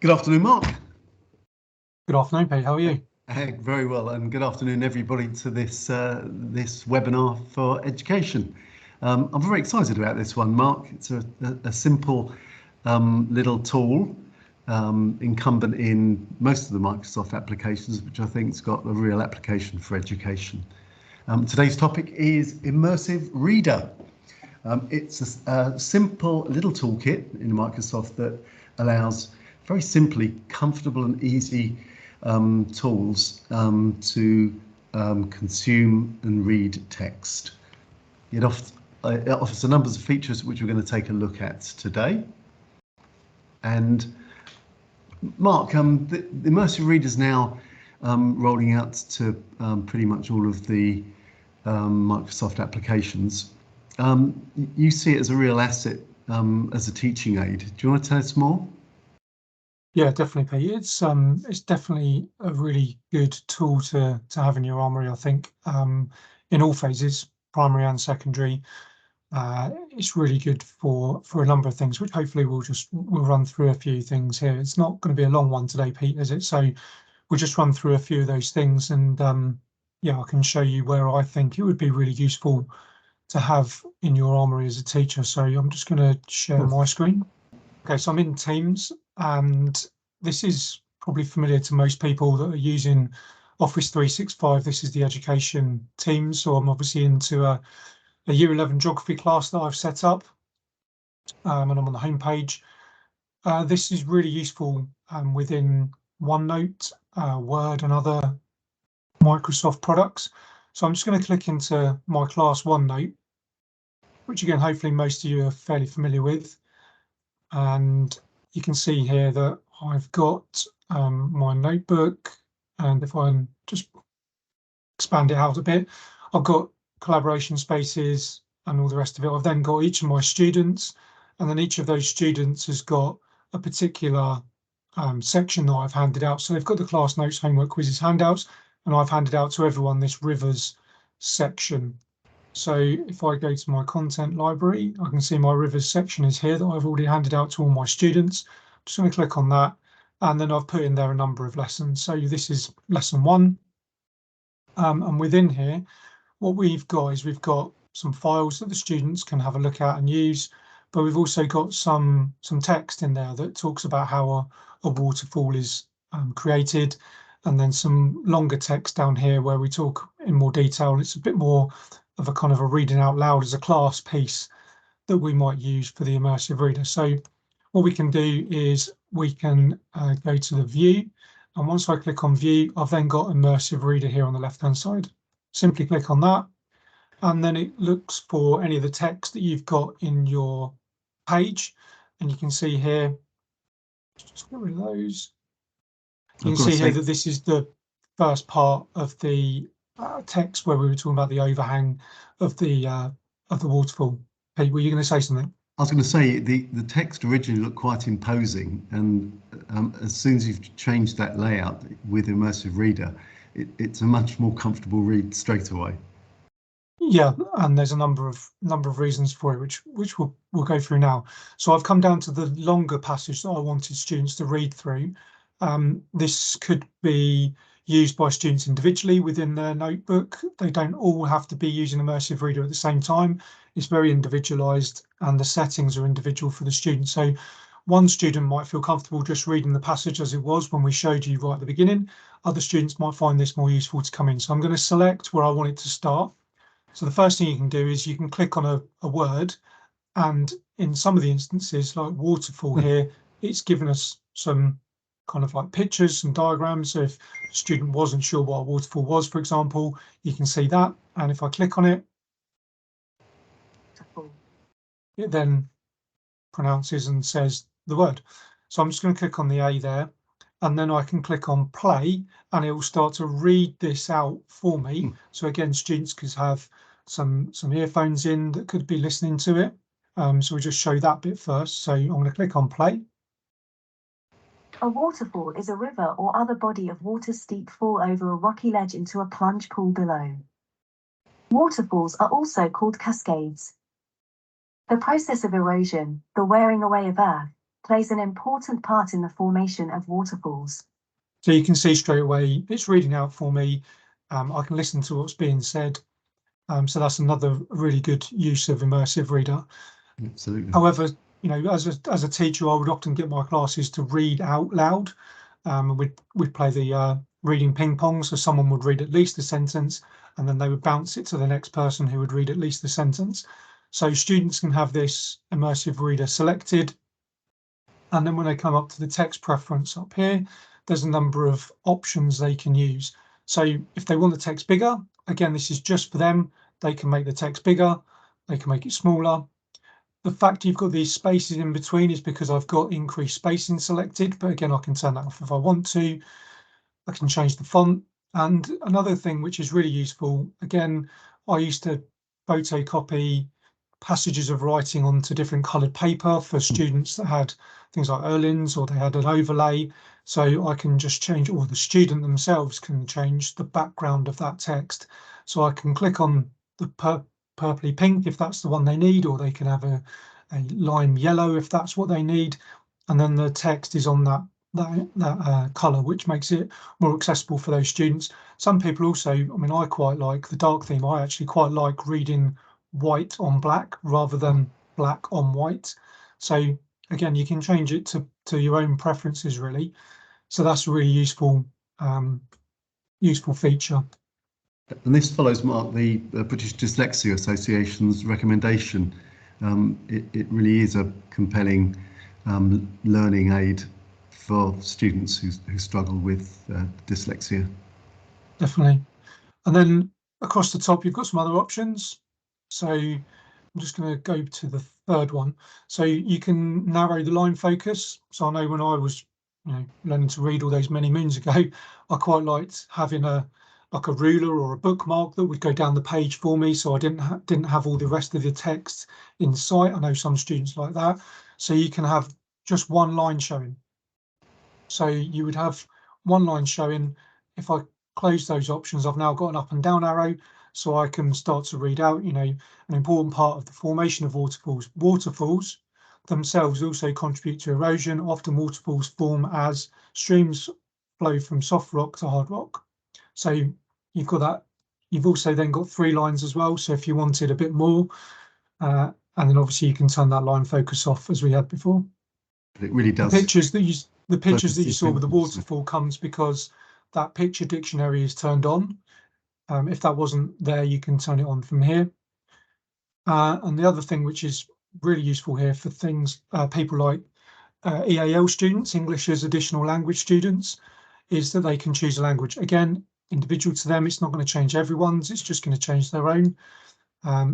Good afternoon, Mark. Good afternoon, Pete. How are you? Very well, and good afternoon, everybody, to this webinar for education. I'm very excited about this one, Mark. It's a simple little tool incumbent in most of the Microsoft applications, which I think has got a real application for education. Today's topic is Immersive Reader. It's a simple little toolkit in Microsoft that allows very simply comfortable and easy tools to consume and read text. It offers a number of features which we're going to take a look at today. And Mark, the Immersive Reader is now rolling out to pretty much all of the Microsoft applications. You see it as a real asset as a teaching aid. Do you want to tell us more? Yeah, definitely, Pete. It's definitely a really good tool to have in your armoury, I think, in all phases, primary and secondary. It's really good for a number of things, which hopefully we'll run through a few things here. It's not going to be a long one today, Pete, is it? So we'll just run through a few of those things, and yeah, I can show you where I think it would be really useful to have in your armoury as a teacher. So I'm just going to share my screen. Okay, so I'm in Teams, and this is probably familiar to most people that are using Office 365. This is the education Teams. So I'm obviously into a Year 11 geography class that I've set up, and I'm on the home page. This is really useful within OneNote, Word, and other Microsoft products. So I'm just going to click into my class OneNote, which again, hopefully most of you are fairly familiar with. And you can see here that I've got my notebook, and if I just expand it out a bit, I've got collaboration spaces and all the rest of it. I've then got each of my students, and then each of those students has got a particular section that I've handed out. So they've got the class notes, homework, quizzes, handouts, and I've handed out to everyone this Rivers section. So if I go to my content library, I can see my Rivers section is here that I've already handed out to all my students. I'm just going to click on that, and then I've put in there a number of lessons. So this is lesson 1. And within here, what we've got is we've got some files that the students can have a look at and use, but we've also got some text in there that talks about how a waterfall is created, and then some longer text down here where we talk in more detail. It's a bit more of a kind of a reading out loud as a class piece that we might use for the Immersive Reader. So what we can do is we can go to the view, and once I click on view, I've then got Immersive Reader here on the left hand side. Simply click on that, and then it looks for any of the text that you've got in your page, and you can see here, just get rid of those. You can see here that this is the first part of the text where we were talking about the overhang of the waterfall. Pete, were you going to say something? I was going to say the text originally looked quite imposing, and as soon as you've changed that layout with Immersive Reader, it's a much more comfortable read straight away. Yeah, and there's a number of reasons for it, which we'll go through now. So I've come down to the longer passage that I wanted students to read through. This could be used by students individually within their notebook. They don't all have to be using Immersive Reader at the same time. It's very individualized, and the settings are individual for the student. So one student might feel comfortable just reading the passage as it was when we showed you right at the beginning. Other students might find this more useful to come in. So I'm going to select where I want it to start. So the first thing you can do is you can click on a word, and in some of the instances, like waterfall here, it's given us some kind of like pictures and diagrams. So if a student wasn't sure what a waterfall was, for example, you can see that. And if I click on it, it then pronounces and says the word. So I'm just going to click on the A there, and then I can click on play, and it will start to read this out for me. So again, students could have some earphones in that could be listening to it. So we'll just show that bit first. So I'm going to click on play. A waterfall is a river or other body of water steep fall over a rocky ledge into a plunge pool below. Waterfalls are also called cascades. The process of erosion, the wearing away of earth, plays an important part in the formation of waterfalls. So you can see straight away, it's reading out for me. I can listen to what's being said. So that's another really good use of Immersive Reader. Absolutely. However, you know, as a teacher, I would often get my classes to read out loud. We'd play the reading ping pong, so someone would read at least a sentence, and then they would bounce it to the next person who would read at least the sentence. So students can have this Immersive Reader selected, and then when they come up to the text preference up here, there's a number of options they can use. So if they want the text bigger, again, this is just for them. They can make the text bigger, they can make it smaller. The fact you've got these spaces in between is because I've got increased spacing selected, but again, I can turn that off if I want to. I can change the font. And another thing which is really useful, again, I used to photocopy passages of writing onto different coloured paper for students that had things like Erlins or they had an overlay. So I can just change, or the student themselves can change the background of that text. So I can click on the purpley pink if that's the one they need, or they can have a lime yellow if that's what they need. And then the text is on that colour, which makes it more accessible for those students. Some people also, I mean, I quite like the dark theme. I actually quite like reading white on black rather than black on white. So again, you can change it to your own preferences, really. So that's a really useful feature. And this follows, Mark, the British Dyslexia Association's recommendation. It really is a compelling learning aid for students who struggle with dyslexia. Definitely. And then across the top, you've got some other options. So I'm just going to go to the third one. So you can narrow the line focus. So I know when I was, you know, learning to read all those many moons ago, I quite liked having like a ruler or a bookmark that would go down the page for me, so I didn't have all the rest of the text in sight. I know some students like that. So you can have just one line showing. So you would have one line showing. If I close those options, I've now got an up and down arrow, so I can start to read out. You know, an important part of the formation of waterfalls. Waterfalls themselves also contribute to erosion. Often waterfalls form as streams flow from soft rock to hard rock. So you've got that. You've also then got 3 lines as well. So if you wanted a bit more, and then obviously you can turn that line focus off as we had before. It really does. The pictures that you saw with the waterfall comes because that picture dictionary is turned on. If that wasn't there, you can turn it on from here. And the other thing which is really useful here for things, people like EAL students, English as additional language students, is that they can choose a language. Again, individual to them, it's not going to change everyone's, it's just going to change their own.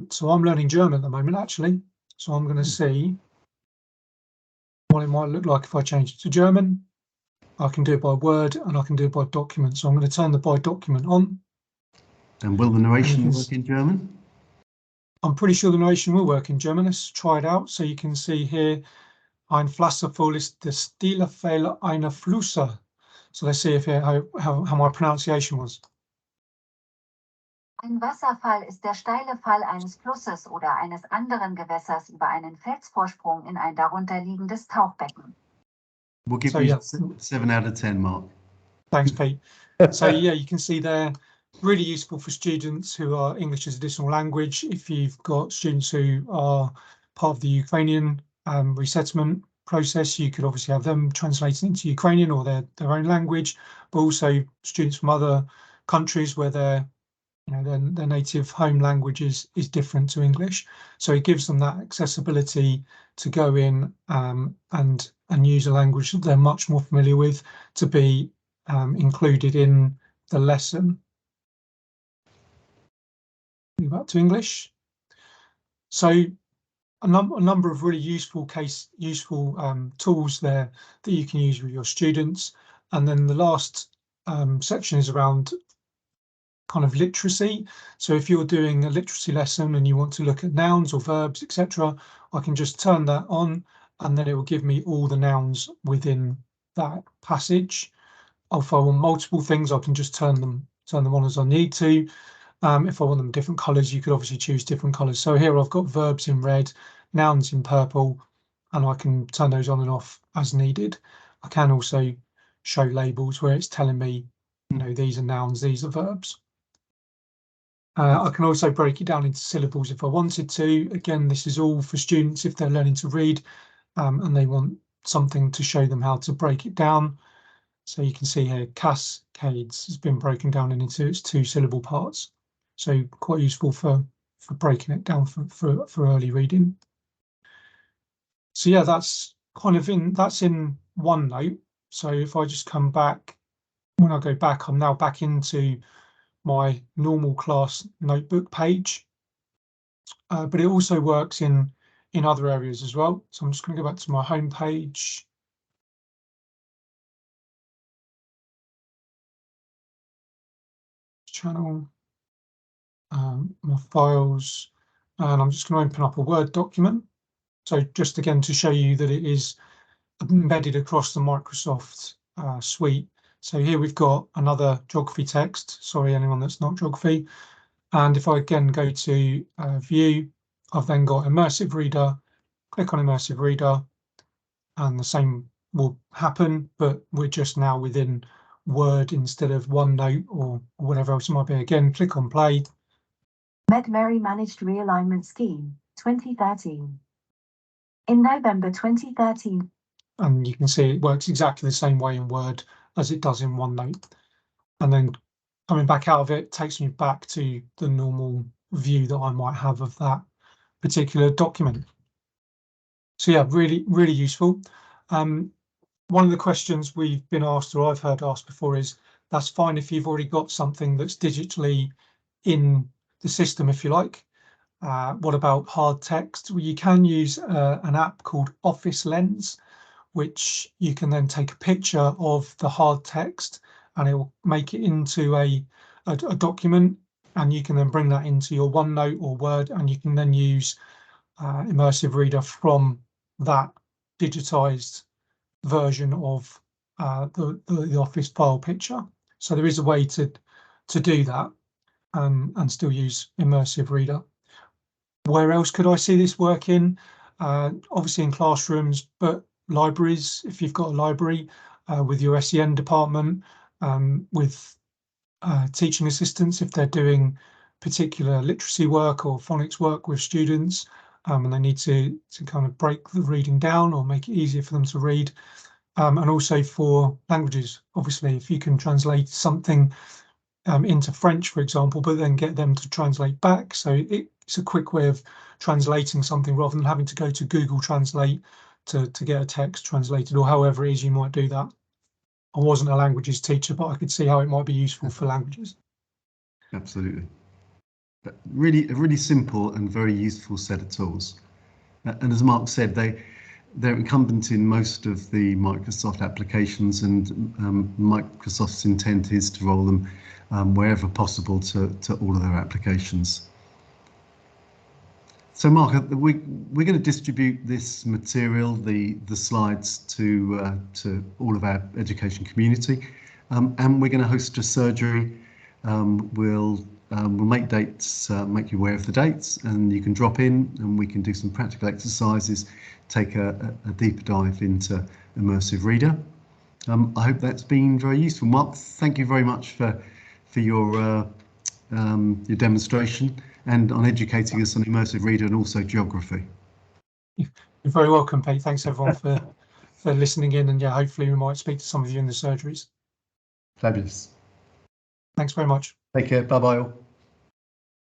So I'm learning German at the moment, actually. So I'm going to see what it might look like if I change it to German. I can do it by word and I can do it by document. So I'm going to turn the by document on. And will the narration work in German? I'm pretty sure the narration will work in German. Let's try it out. So you can see here, ein Wasserfall ist der stille Fälle einer Flüsse. So let's see if how my pronunciation was. Ein Wasserfall ist der steile Fall eines Flusses oder eines anderen Gewässers über einen Felsvorsprung in ein darunterliegendes Tauchbecken. We'll give you 7 out of 10, Mark. Thanks, Pete. So yeah, you can see there, really useful for students who are English as additional language. If you've got students who are part of the Ukrainian resettlement process, you could obviously have them translated into Ukrainian or their own language, but also students from other countries where their native home language is different to English. So it gives them that accessibility to go in and use a language that they're much more familiar with to be included in the lesson. Move back to English. So a number of really useful tools there that you can use with your students. And then the last section is around kind of literacy. So if you're doing a literacy lesson and you want to look at nouns or verbs, etc., I can just turn that on and then it will give me all the nouns within that passage. If I want multiple things, I can just turn them on as I need to. If I want them different colours, you could obviously choose different colours. So here I've got verbs in red, nouns in purple, and I can turn those on and off as needed. I can also show labels where it's telling me, you know, these are nouns, these are verbs. I can also break it down into syllables if I wanted to. Again, this is all for students if they're learning to read and they want something to show them how to break it down. So you can see here, cascades has been broken down into its 2 syllable parts. So quite useful for breaking it down for early reading. So yeah, that's kind of in OneNote. So if I just come back, when I go back, I'm now back into my normal class notebook page, but it also works in other areas as well. So I'm just going to go back to my home page. Channel, my files, and I'm just going to open up a Word document. So just again to show you that it is embedded across the Microsoft suite. So here we've got another geography text. Sorry, anyone that's not geography. And if I again go to view, I've then got Immersive Reader, click on Immersive Reader, and the same will happen, but we're just now within Word instead of OneNote or whatever else it might be. Again, click on play. Medmary Managed Realignment Scheme, 2013. In November 2013. And you can see it works exactly the same way in Word as it does in OneNote. And then coming back out of it takes me back to the normal view that I might have of that particular document. So yeah, really, really useful. One of the questions we've been asked, or I've heard asked before, is that's fine if you've already got something that's digitally in the system, if you like. What about hard text? Well, you can use an app called Office Lens, which you can then take a picture of the hard text and it will make it into a document, and you can then bring that into your OneNote or Word, and you can then use Immersive Reader from that digitized version of the Office file picture. So there is a way to do that and still use Immersive Reader. Where else could I see this working? Obviously in classrooms, but libraries, if you've got a library with your SEN department, with teaching assistants, if they're doing particular literacy work or phonics work with students, and they need to kind of break the reading down or make it easier for them to read. And also for languages, obviously, if you can translate something into French, for example, but then get them to translate back. So it's a quick way of translating something rather than having to go to Google Translate to get a text translated, or however it is you might do that. I wasn't a languages teacher, but I could see how it might be useful for languages. Absolutely. But really, a really simple and very useful set of tools. And as Mark said, they're incumbent in most of the Microsoft applications, and Microsoft's intent is to roll them wherever possible to all of their applications. So Mark, we're going to distribute this material, the slides, to all of our education community, and we're going to host a surgery. We'll make dates, make you aware of the dates, and you can drop in and we can do some practical exercises, take a deeper dive into Immersive Reader. I hope that's been very useful. Mark, thank you very much for your demonstration and on educating us on Immersive Reader and also geography. You're very welcome, Pete. Thanks everyone for listening in, and yeah, hopefully we might speak to some of you in the surgeries. Fabulous. Thanks very much. Take care. Bye-bye all.